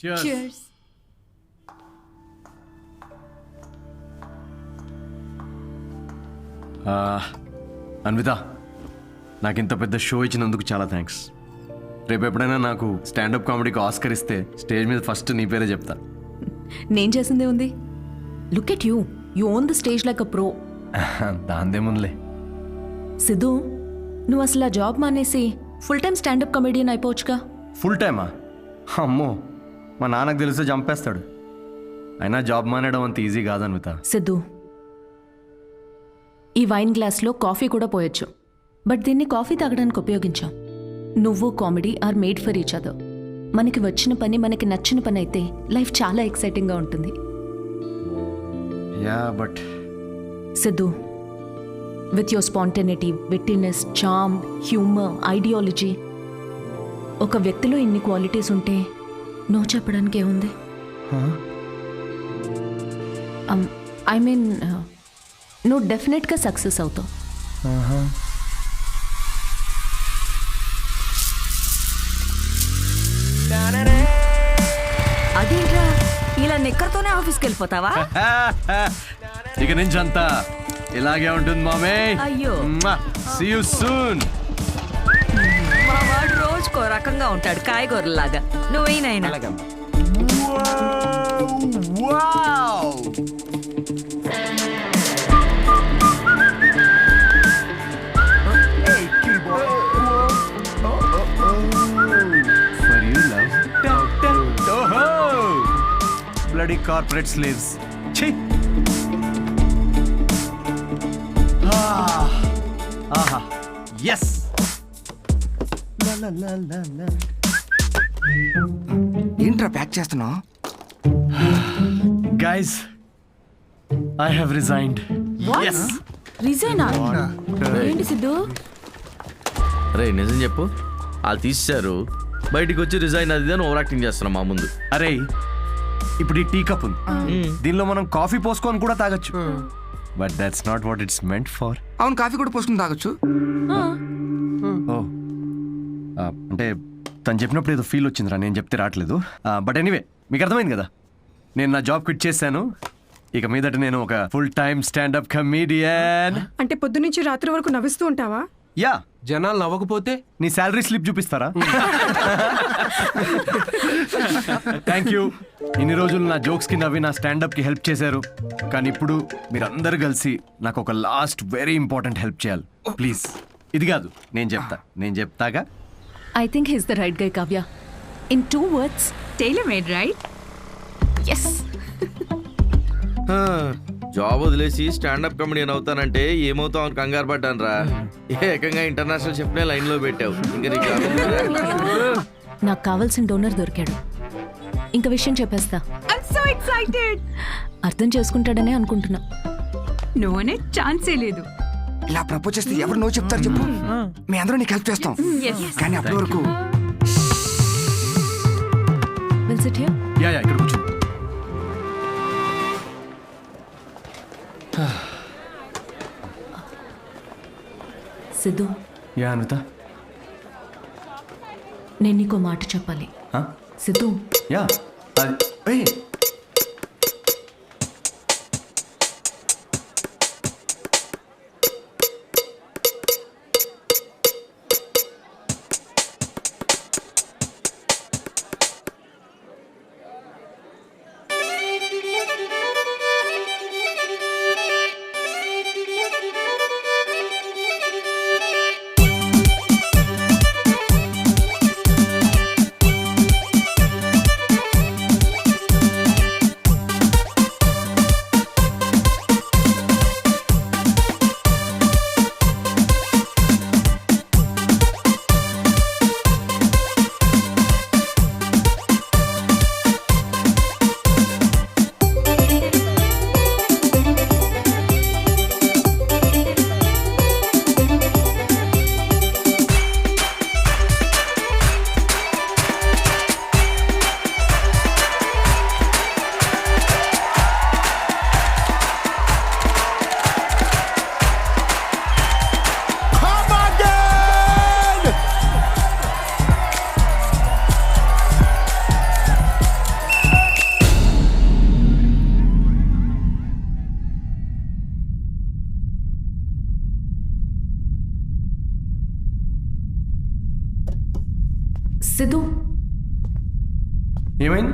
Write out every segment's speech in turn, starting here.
Cheers. Anvitha, నాకు ఇంత పెద్ద షో ఇచ్చినందుకు చాలా థ్యాంక్స్. రేపు ఎప్పుడైనా నాకు స్టాండప్ కామెడీకి ఆస్కర్ ఇస్తే స్టేజ్ మీద ఫస్ట్ నీ పేరే చెప్తా. నేను చేసిందే ఉంది. Look at you own the stage like a pro. దాందేముందిలే. సిద్ధు, నువ్వు అసలు ఆ జాబ్ మానేసి ఫుల్ టైం స్టాండప్ కమెడియన్ అయిపోవచ్చుగా. ఫుల్ టైమా? అమ్మో, మా నాన్నకు తెలిస్తే చంపేస్తాడు. అయినా జాబ్ మానేయడం అంత ఈజీ కాదు అన్విత. సిద్ధు, ఈ వైన్ గ్లాస్లో కాఫీ కూడా పోయొచ్చు, బట్ దీన్ని కాఫీ తాగడానికి ఉపయోగించాం. నువ్వు comedy are made for each other. మనకి వచ్చిన పని మనకి నచ్చిన పని అయితే లైఫ్ చాలా ఎక్సైటింగ్గా ఉంటుంది. Yeah but Siddhu, with your spontaneity, wittiness, charm, humour, ideology, ఒక వ్యక్తిలో ఇన్ని క్వాలిటీస్ ఉంటే నో చెప్పడానికి ఏముంది? ఐ మీన్ నువ్వు డెఫినెట్గా సక్సెస్ అవుతావు. అదేంట్రా ఇలా నిక్కర్తోనే ఆఫీస్కి వెళ్ళిపోతావా? ఇక నుంచి అంతా ఇలాగే ఉంటుంది మామే. అయ్యో. See you soon. మా వాడు రోజుకో రకంగా ఉంటాడు, కాయగూరలాగా. నువ్వేనైనా bloody corporate slaves. Chhi. Aha. Yes. La la la la la. ఏంట్రా ప్యాక్ చేస్తున్నావు? Guys, I have resigned. Yes. రిజైనా? ఏంటి సిద్ధు? రే నిజం చెప్పు, వాళ్ళు తీసేశారు, బయటికి వచ్చి రిజైన్ అది అని ఓవర్ యాక్టింగ్ చేస్తున్నాం మా ముందు. అరే, ఇప్పుడు ఈ టీ కప్ ఉంది, దీనిలో మనం కాఫీ పోసుకొని కూడా తాగొచ్చు. But that's not what it's meant for. అవును, కాఫీ కూడా పోసుకుని తాగొచ్చు. ఓ, అంటే తను చెప్పినప్పుడు ఏదో ఫీల్ వచ్చిందిరా, నేను చెప్తే రావట్లేదు. బట్ ఎనీవే, మీకు అర్థమైంది కదా, నేను నా జాబ్ క్విట్ చేశాను. ఇక మీదట నేను ఒక ఫుల్ టైమ్ స్టాండప్ కమెడియన్. అంటే పొద్దు నుంచి రాత్రి వరకు నవ్విస్తూ ఉంటావా? యా. జనాలు నవ్వకపోతే నీ శాలరీ స్లిప్ చూపిస్తారా? Thank you. ఇన్ని రోజులు నా జోక్స్ కి నవ్వి నా స్టాండప్ కి హెల్ప్ చేశారు. కానీ ఇప్పుడు మీరందరూ కలిసి నాకు ఒక లాస్ట్ వెరీ ఇంపార్టెంట్ హెల్ప్ చేయాలి ప్లీజ్. ఇది కాదు, నేను చెప్తాగా. I think he's the right guy, Kavya. In 2 words, tailor made, right? Yes. Job వదిలేసి స్టాండప్ కమెడియన్ అవుతానంటే ఏమవుతావు అని కంగారు పడ్డాను రా. ఏకంగా ఇంటర్నేషనల్ షెఫ్నే లైన్ లో పెట్టావు. ఇంకా నీకు నాకు కావాల్సిన డోనర్ దొరికాడు. ఇంక విషయం చెప్పేస్తా. I'm so excited. అర్థం చేసుకుంటాడనే అనుకుంటున్నా. నోనే ఛాన్సే లేదు. ఇలా ప్రపోజ్ చేస్తే ఎవరు నో చెప్తారు చెప్పు? మీ అందరూ నీకు హెల్ప్ చేస్తాం. కానీ అప్పటి వరకు విల్ సిట్ హియర్. యా ఇక్కడ కూర్చో. సిద్ధు, యా అన్విత. నేను నీకో మాట చెప్పాలి. సిద్ధు, యా. ఏమైంది?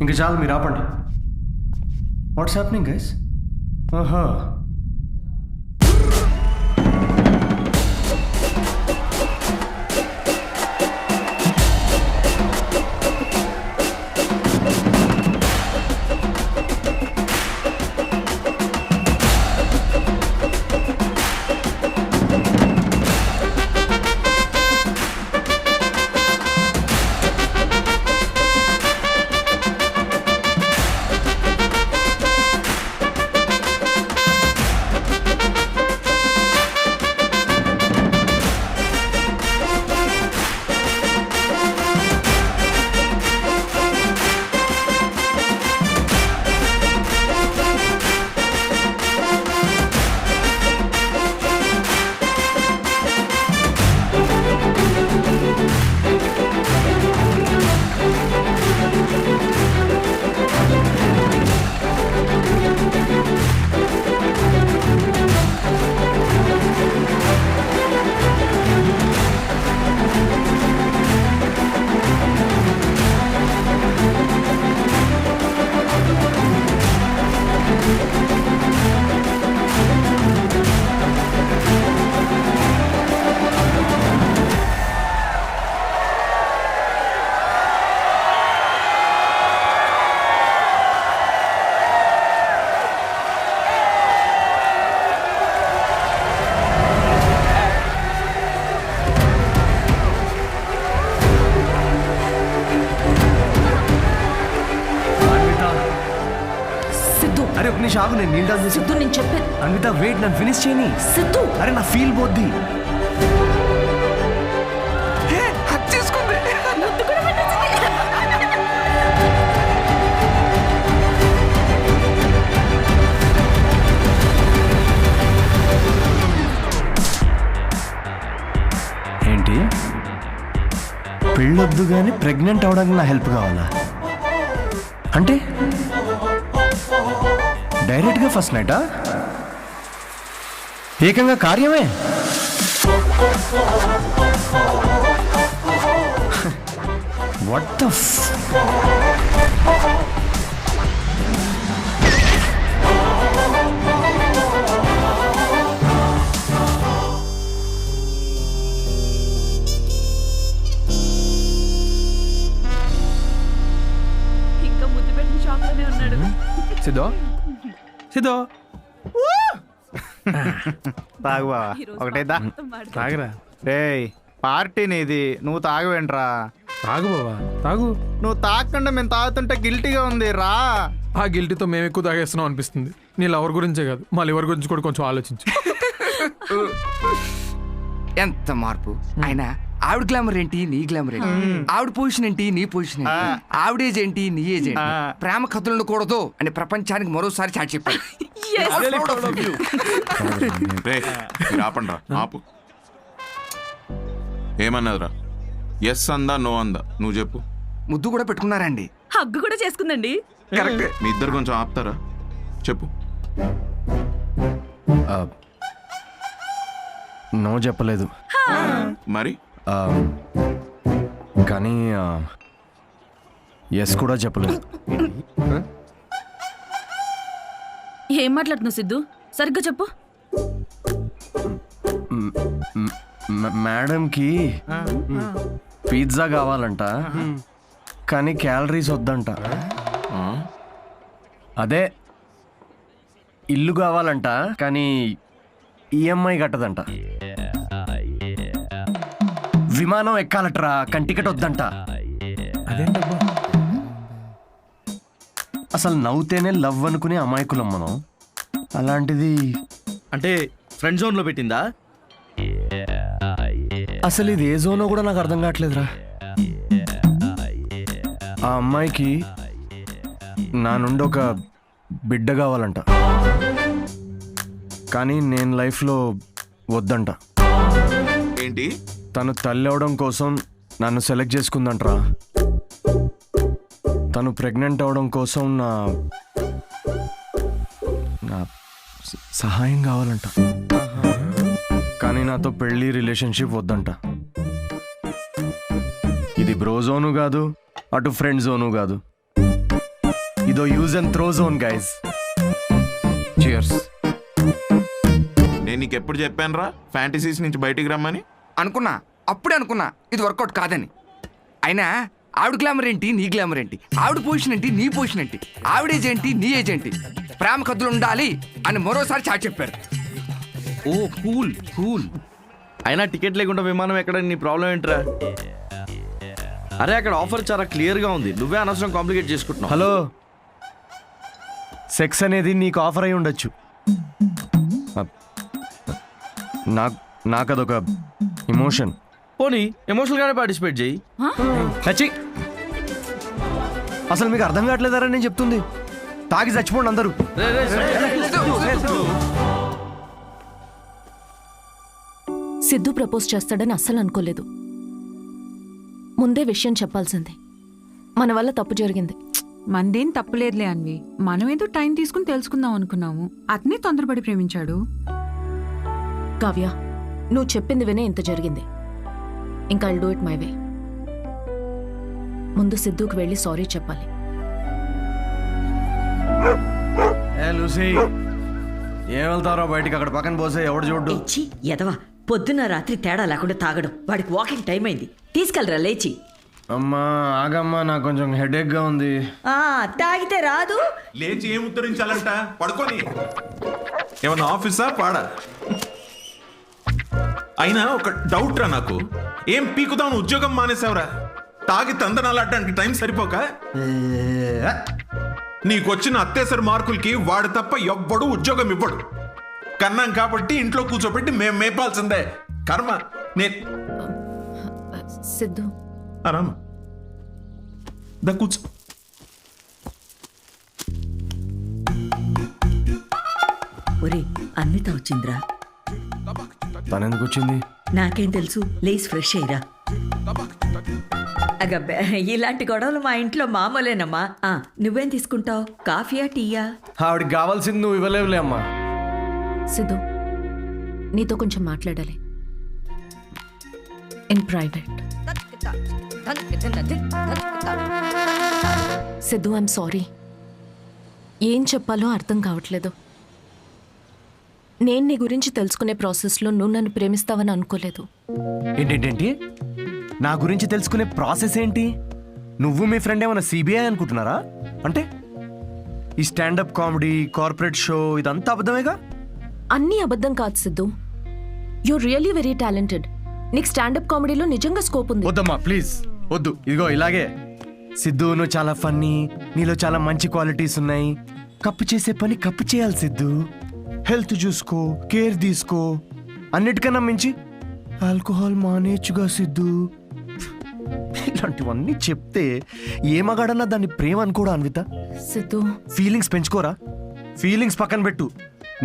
ఇంకా చాలు, మీరు ఆపండి. What's happening guys? ఆహా, సిద్ధు, అరే ఒక నిమిషం ఆగు, నేను నీళ్ళు చేసి. సిద్ధు నేను చెప్పేది. అన్విత వెయిట్, నన్ను ఫినిష్ చేయని. సిద్ధు, అరే నా ఫీల్ పోద్ది. హక్ చేసుకుంది. ఏంటి, పెళ్ళొద్దు కానీ ప్రెగ్నెంట్ అవడానికి నా హెల్ప్ కావాలా? అంటే డైరెక్ట్గా ఫస్ట్ నైటా? ఏకంగా కార్యమే. వాట్ ద ఇంకా ముద్దు పెట్టిన షాప్ లోనే ఉన్నాడు. సిద్ధో సిద్ధో తాగు బావా, ఒకటేదా తాగరా, రేయ్ పార్టీ నీది, నువ్వు తాగవేంట్రా? తాగు బావా తాగు. నువ్వు తాగకుండా మేము తాగుతుంటే గిల్టీగా ఉంది రా. ఆ గిల్టీతో మేము ఎక్కువ తాగేస్తున్నాం అనిపిస్తుంది. నీ లవర్ గురించే కాదు, మా లివర్ గురించి కూడా కొంచెం ఆలోచించు. ఎంత మార్పు ఆయన! ఆవిడ గ్లామర్ ఏంటి, నీ గ్లామర్ ఏంటి? ఆవిడ పొజిషన్ ఏంటి, నీ పొజిషన్ ఏంటి? ఆవిడ ఏజ్ ఏంటి, నీ ఏజ్ ఏంటి? ప్రేమ కథలు ఉండకూడదు అని ప్రపంచానికి మరోసారి చాటి చెప్పాడు. ఆపండ్రా, ఆపు. ఏమన్నదిరా? ఎస్ అందా, నో అందా? నువ్వు చెప్పు. ముద్దు కూడా పెట్టుకున్నారండి. హగ్గు కూడా చేసుకుందండి. కరెక్ట్. మీ ఇద్దరు కొంచెం ఆపుతారా? చెప్పు. నో చెప్పలేదు మరి కానీ ఎస్ కూడా చెప్పలేదు. ఏం మాట్లాడుతున్నావు సిద్ధు? సరిగ్గా చెప్పు. మేడంకి పిజ్జా కావాలంట, కానీ క్యాలరీస్ వద్దంట. అదే ఇల్లు కావాలంట, కానీ ఈఎంఐ కట్టదంట. విమానం ఎక్కాలట్రా, కానీ టికెట్ వద్దంట. అదేంటబ్బా? అసలు నవ్వుతేనే లవ్ అనుకునే అమాయకులం మనం. అలాంటిది అంటే ఫ్రెండ్ జోన్ లో పెట్టిందా? అసలు ఇది ఏ జోనో కూడా నాకు అర్థం కావట్లేదురా. ఆ అమ్మాయికి నా నుండి ఒక బిడ్డ కావాలంట, కానీ నేను లైఫ్లో వద్దంట. ఏంటి? తను తల్లి అవడం కోసం నన్ను సెలెక్ట్ చేసుకుందంటరా. తను ప్రెగ్నెంట్ అవడం కోసం నా సహాయం కావాలంట, కానీ నాతో పెళ్లి రిలేషన్షిప్ వద్దంట. ఇది బ్రోజోను కాదు, అటు ఫ్రెండ్ జోను కాదు, ఇదో use and throw zone guys. Cheers. నేను నీకు ఎప్పుడు చెప్పాను రా ఫ్యాంటసీస్ నుంచి బయటికి రమ్మని? అనుకున్నా, అప్పుడే అనుకున్నా ఇది వర్కౌట్ కాదని. అయినా ఆవిడ గ్లామర్ ఏంటి, నీ గ్లామర్ ఏంటి? ఆవిడ పొజిషన్ ఏంటి, నీ పొజిషన్ ఏంటి? ఆవిడ ఏజ్ ఏంటి, నీ ఏజ్ ఏంటి? ప్రేమ కథలు ఉండాలి అని మరోసారి చాటి చెప్పారు. ఓ కూల్ కూల్. అయినా టికెట్ లేకుండా విమానం ఎక్కడ, నీ ప్రాబ్లం ఏంట్రా? అరే అక్కడ ఆఫర్ చాలా క్లియర్గా ఉంది, నువ్వే అనవసరం కాంప్లికేట్ చేసుకుంటున్నావు. హలో, సెక్స్ అనేది నీకు ఆఫర్ అయి ఉండొచ్చు, నాకు అదొక ఇమోషన్. పోనీ ఎమోషనల్గానే పార్టిసిపేట్ చేయి. చచ్చి, అసలు మీకు అర్థం కావట్లేదారా నేను చెప్తుంది? తాగి చచ్చిపోండి అందరూ. రే, రే, సిద్ధు ప్రపోజ్ చేస్తాడని అస్సలు అనుకోలేదు. ముందే విషయం చెప్పాల్సింది. మన వల్ల తప్పు జరిగింది. మందేం తప్పులేదులే అన్వి. మనమేదో టైం తీసుకుని తెలుసుకుందాం అనుకున్నాము. అతనే తొందరపడి ప్రేమించాడు. కావ్య, నువ్వు చెప్పింది వినే ఇంత జరిగింది. ఇంకా I'll do it my way. ముందు సిద్ధుకి వెళ్ళి సారీ చెప్పాలి. ఏ లూసీ, ఏం వెళ్తారో బయటికి, అక్కడ పక్కన పోసే ఎవడు చూడ్డు. ఇచ్చి ఎదవా, పొద్దున్న రాత్రి తేడా లేకుండా తాగడం. వాడికి వాకింగ్ టైం అయింది, తీసుకెళ్ళరా లేచి. అమ్మా ఆగమ్మా, నాకు కొంచెం హెడేక్ గా ఉంది. తాగితే రాదు. లేచి ఏం ఉత్తరించాలంట? పడుకొని ఏమన్నా ఆఫీసా పాడా? అయినా ఒక డౌట్ రా నాకు, ఏం పీకుదాం ఉద్యోగం మానేసావురా? తాగి తందనాలాడడానికి టైం సరిపోక నీకొచ్చిన అత్తేసరి మార్కులకి వాడు తప్ప ఎవ్వడు ఉద్యోగం ఇవ్వడు. కన్నాం కాబట్టి ఇంట్లో కూర్చోబెట్టి మేము మేపాల్సిందే. కర్మ. సిద్ధు, రామా దా కూర్చో. ఒరే, అన్విత వచ్చిందిరా. తనెందుకు వచ్చింది? నాకేం తెలుసు, లేచి ఫ్రెష్ అయ్యిరా. అగబ్బే, ఇలాంటి గొడవలు మా ఇంట్లో మామూలేనమ్మా. నువ్వేం తీసుకుంటావు, కాఫీయా టీయా? ఆవిడకి కావాల్సింది నువ్వు ఇవ్వలేవులే అమ్మా. సిద్ధు, నీతో కొంచెం మాట్లాడాలి. In private. Siddhu, I'm sorry. ఏం చెప్పాలో అర్థం కావట్లేదు. నేను నీ గురించి తెలుసుకునే ప్రాసెస్లో నువ్వు నన్ను ప్రేమిస్తావని అనుకోలేదు. ఏంటేంటి? నా గురించి తెలుసుకునే ప్రాసెస్ ఏంటి? నువ్వు మీ ఫ్రెండ్ ఏమైనా సిబిఐ అనుకుంటున్నారా? అంటే ఈ స్టాండప్ కామెడీ, కార్పొరేట్ షో ఇదంతా అబద్ధమేగా? అన్నీ అబద్ధం కాదు Siddhu. You really very talented. నీకు స్టాండప్ కామెడీలో నిజంగా స్కోప్ ఉంది. వద్దమ్మా ప్లీజ్ వద్దు. ఇదిగో ఇలాగే. సిద్ధు, నువ్వు చాలా ఫన్నీ, నీలో చాలా మంచి క్వాలిటీస్ ఉన్నాయి. కప్పు చేసే పని కప్పు చేయాలి సిద్ధు. హెల్త్ చూసుకో, కేర్ తీసుకో. అన్నిటికన్నా మించి ఆల్కహాల్ మానేచ్చుగా సిద్ధు. ఇలాంటివన్నీ చెప్తే ఏ మగాడన్నా దాన్ని ప్రేమ అనుకోడా అన్విత? సిద్ధు, ఫీలింగ్స్ పెంచుకోరా? ఫీలింగ్స్ పక్కన పెట్టు.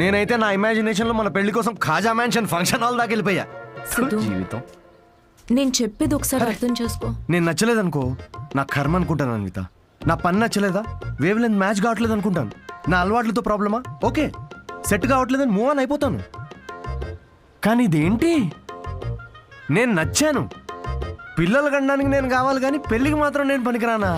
నేనైతే నా ఇమాజినేషన్ లో మన పెళ్లి కోసం ఖాజా మ్యాన్షన్ ఫంక్షన్ హాల్ దాకా వెళ్ళిపోయా. సిద్ధు, జీవితం. నేను చెప్పేది ఒకసారి అర్థం చేసుకో. నేను నచ్చలేదనుకో, నా కర్మ అనుకుంటాను అన్విత. నా పని నచ్చలేదా, వేవ్ లెంత్ మ్యాచ్ కావట్లేదు అనుకుంటాను. నా అలవాట్లతో ప్రాబ్లమా? ఓకే, సెట్ కావట్లేదని మూవ్ ఆన్ అయిపోతాను. కానీ ఇదేంటి, నేను నచ్చాను. పిల్లలు కనడానికి నేను కావాలి కానీ పెళ్ళికి మాత్రం నేను పనికిరానా?